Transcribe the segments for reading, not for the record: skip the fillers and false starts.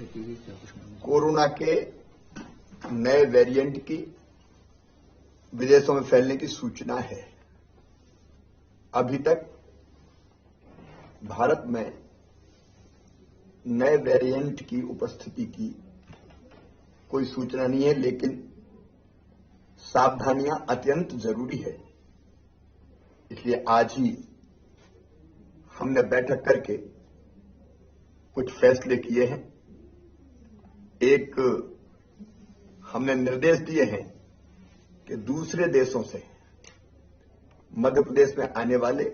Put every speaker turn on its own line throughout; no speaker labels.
Corona के नए variant की विदेशों में फैलने की सूचना है। अभी तक भारत में नए वेरिएंट की उपस्थिति की कोई सूचना नहीं है, लेकिन सावधानियां अत्यंत जरूरी है। इसलिए आज ही हमने बैठक करके कुछ फैसले किए हैं। एक हमने निर्देश दिए हैं कि दूसरे देशों से मध्य प्रदेश में आने वाले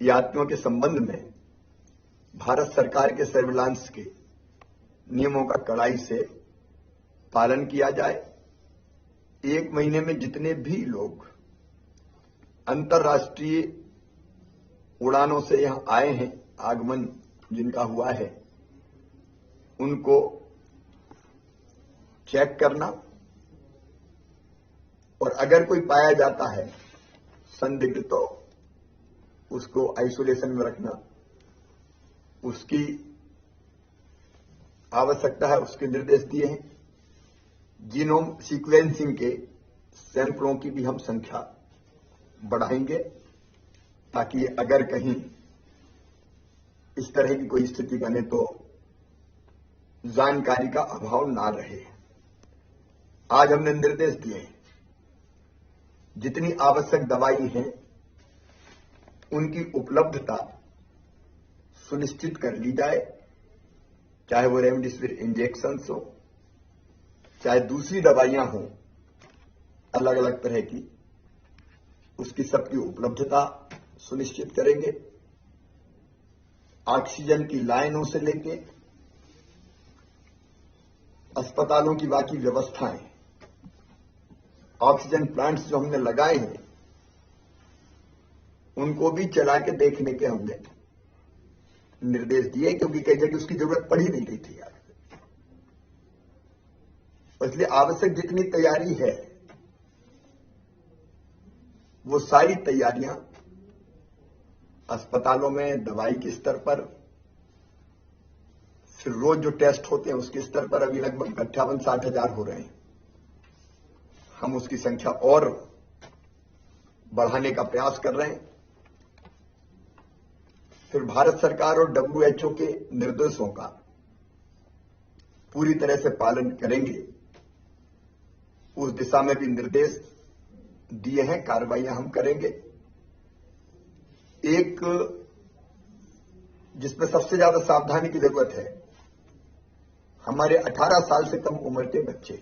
यात्रियों के संबंध में भारत सरकार के सर्विलांस के नियमों का कड़ाई से पालन किया जाए। 1 महीने में जितने भी लोग अंतर्राष्ट्रीय उड़ानों से यहां आए हैं, आगमन जिनका हुआ है, उनको चेक करना और अगर कोई पाया जाता है संदिग्ध तो उसको आइसोलेशन में रखना। उसकी आवश्यकता है, उसके निर्देश दिए हैं। जीनोम सीक्वेंसिंग के सैंपलों की भी हम संख्या बढ़ाएंगे ताकि अगर कहीं इस तरह की कोई स्थिति बने तो जानकारी का अभाव ना रहे। आज हमने निर्देश दिए हैं, जितनी आवश्यक दवाई है उनकी उपलब्धता सुनिश्चित कर ली जाए, चाहे वो रेमडेसिविर इंजेक्शन हो, चाहे दूसरी दवाइयां हों अलग अलग तरह की, उसकी सबकी उपलब्धता सुनिश्चित करेंगे। ऑक्सीजन की लाइनों से लेके अस्पतालों की बाकी व्यवस्थाएं, ऑक्सीजन प्लांट्स जो हमने लगाए हैं उनको भी चला के देखने के हमने निर्देश दिए, क्योंकि कई जगह उसकी जरूरत पड़ ही नहीं रही थी यार। इसलिए आवश्यक जितनी तैयारी है वो सारी तैयारियां अस्पतालों में दवाई के स्तर पर, फिर रोज जो टेस्ट होते हैं उसके स्तर पर अभी लगभग 58-60 हजार हो रहे हैं। हम उसकी संख्या और बढ़ाने का प्रयास कर रहे हैं। फिर भारत सरकार और WHO के निर्देशों का पूरी तरह से पालन करेंगे, उस दिशा में भी निर्देश दिए हैं, कार्रवाइयां हम करेंगे। एक जिसमें सबसे ज्यादा सावधानी की जरूरत है, हमारे 18 साल से कम उम्र के बच्चे,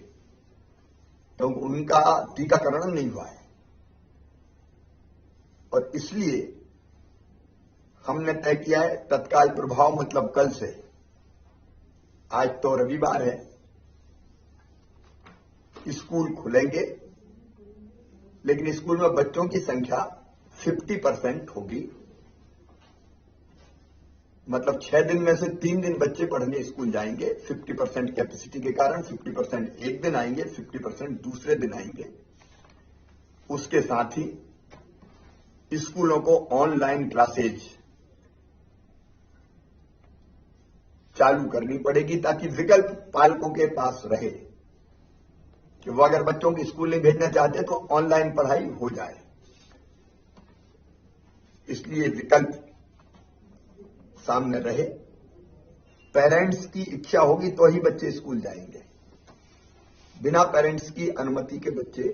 क्योंकि उनका टीकाकरण नहीं हुआ है और इसलिए हमने तय किया है तत्काल प्रभाव, मतलब कल से, आज तो रविवार है, स्कूल खुलेंगे, लेकिन स्कूल में बच्चों की संख्या 50% होगी। मतलब 6 दिन में से 3 दिन बच्चे पढ़ने स्कूल जाएंगे। 50% कैपेसिटी के कारण 50% एक दिन आएंगे, 50% दूसरे दिन आएंगे। उसके साथ ही स्कूलों को ऑनलाइन क्लासेज चालू करनी पड़ेगी ताकि विकल्प पालकों के पास रहे कि वो अगर बच्चों को स्कूल नहीं भेजना चाहते तो ऑनलाइन पढ़ाई हो जाए। इसलिए विकल्प सामने रहे। पेरेंट्स की इच्छा होगी तो ही बच्चे स्कूल जाएंगे। बिना पेरेंट्स की अनुमति के बच्चे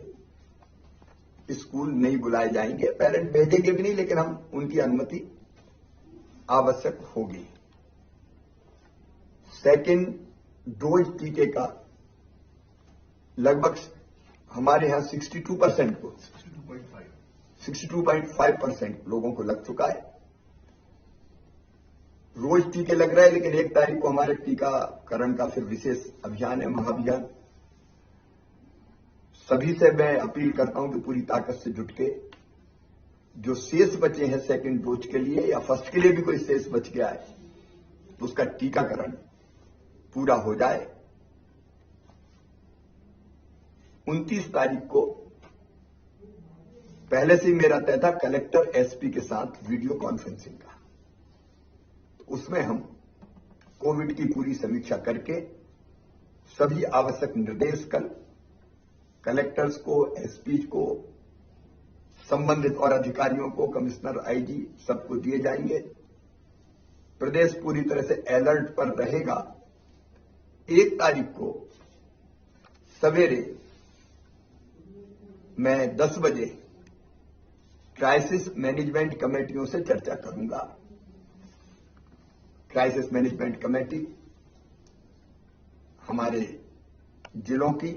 स्कूल नहीं बुलाए जाएंगे। पेरेंट भेजेंगे भी नहीं, लेकिन हम उनकी अनुमति आवश्यक होगी। सेकेंड डोज टीके का लगभग हमारे यहां 62% को 62.5% लोगों को लग चुका है। रोज टीके लग रहे हैं, लेकिन 1 तारीख को हमारे टीकाकरण का फिर विशेष अभियान है, महाअभियान। सभी से मैं अपील करता हूं कि पूरी ताकत से जुट के जो शेष बचे हैं सेकेंड डोज के लिए या फर्स्ट के लिए भी कोई शेष बच गया है तो उसका टीकाकरण पूरा हो जाए। 29 तारीख को पहले से ही मेरा तय था कलेक्टर एसपी के साथ वीडियो कॉन्फ्रेंसिंग का। उसमें हम कोविड की पूरी समीक्षा करके सभी आवश्यक निर्देश कल कलेक्टर्स को, एसपी को, संबंधित और अधिकारियों को, कमिश्नर, आईजी सबको दिए जाएंगे। प्रदेश पूरी तरह से अलर्ट पर रहेगा। 1 तारीख को सवेरे मैं 10 बजे क्राइसिस मैनेजमेंट कमेटियों से चर्चा करूंगा। क्राइसिस मैनेजमेंट कमेटी हमारे जिलों की,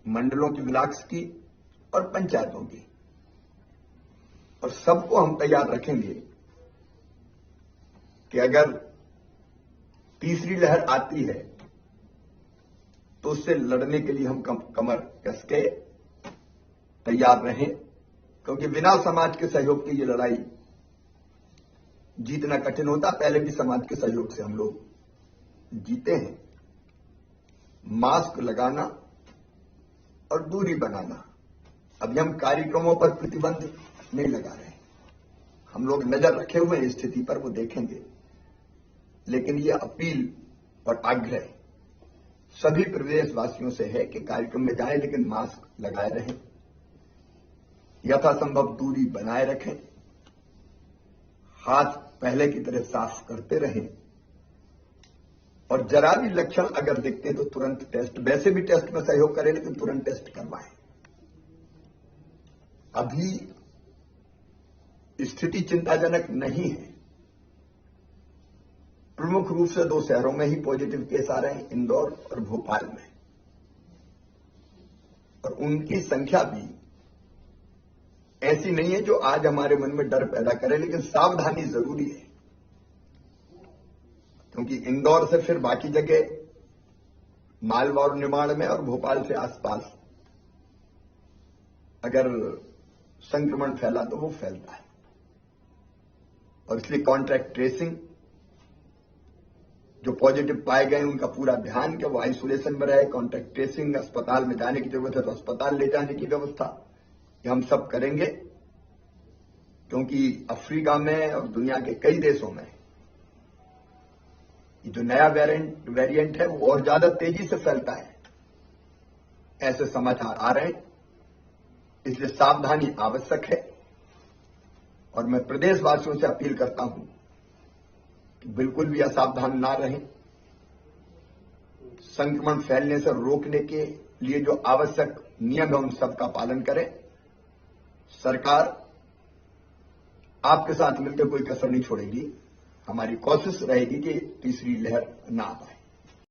मंडलों की, ब्लॉक्स की और पंचायतों की, और सबको हम तैयार रखेंगे कि अगर तीसरी लहर आती है तो उससे लड़ने के लिए हम कमर कस के तैयार रहें, क्योंकि बिना समाज के सहयोग की ये लड़ाई जीतना कठिन होता। पहले भी समाज के सहयोग से हम लोग जीते हैं। मास्क लगाना और दूरी बनाना। अभी हम कार्यक्रमों पर प्रतिबंध नहीं लगा रहे, हम लोग नजर रखे हुए हैं स्थिति पर, वो देखेंगे। लेकिन ये अपील और आग्रह सभी प्रदेशवासियों से है कि कार्यक्रम में जाएं लेकिन मास्क लगाए रहें, यथासंभव दूरी बनाए रखें, हाथ पहले की तरह साफ करते रहें, और जरा भी लक्षण अगर दिखते हैं तो तुरंत टेस्ट, वैसे भी टेस्ट में सहयोग करें लेकिन तुरंत टेस्ट करवाएं। अभी स्थिति चिंताजनक नहीं है। प्रमुख रूप से 2 शहरों में ही पॉजिटिव केस आ रहे हैं, इंदौर और भोपाल में, और उनकी संख्या भी ऐसी नहीं है जो आज हमारे मन में डर पैदा करे, लेकिन सावधानी जरूरी है, क्योंकि इंदौर से फिर बाकी जगह मालवा और निमाड़ में और भोपाल से आसपास अगर संक्रमण फैला तो वो फैलता है, और इसलिए कॉन्ट्रैक्ट ट्रेसिंग, जो पॉजिटिव पाए गए उनका पूरा ध्यान कि वो आइसोलेशन में रहे। कॉन्ट्रैक्ट ट्रेसिंग, अस्पताल में जाने की जरूरत है तो अस्पताल ले जाने की व्यवस्था, ये हम सब करेंगे, क्योंकि अफ्रीका में और दुनिया के कई देशों में ये जो नया वेरिएंट है वो और ज्यादा तेजी से फैलता है, ऐसे समाचार आ रहे हैं। इसलिए सावधानी आवश्यक है, और मैं प्रदेशवासियों से अपील करता हूं कि बिल्कुल भी असावधान ना रहें। संक्रमण फैलने से रोकने के लिए जो आवश्यक नियम है उन सबका पालन करें। सरकार आपके साथ मिलकर कोई कसर नहीं छोड़ेगी। हमारी कोशिश रहेगी कि तीसरी लहर ना आ पाए।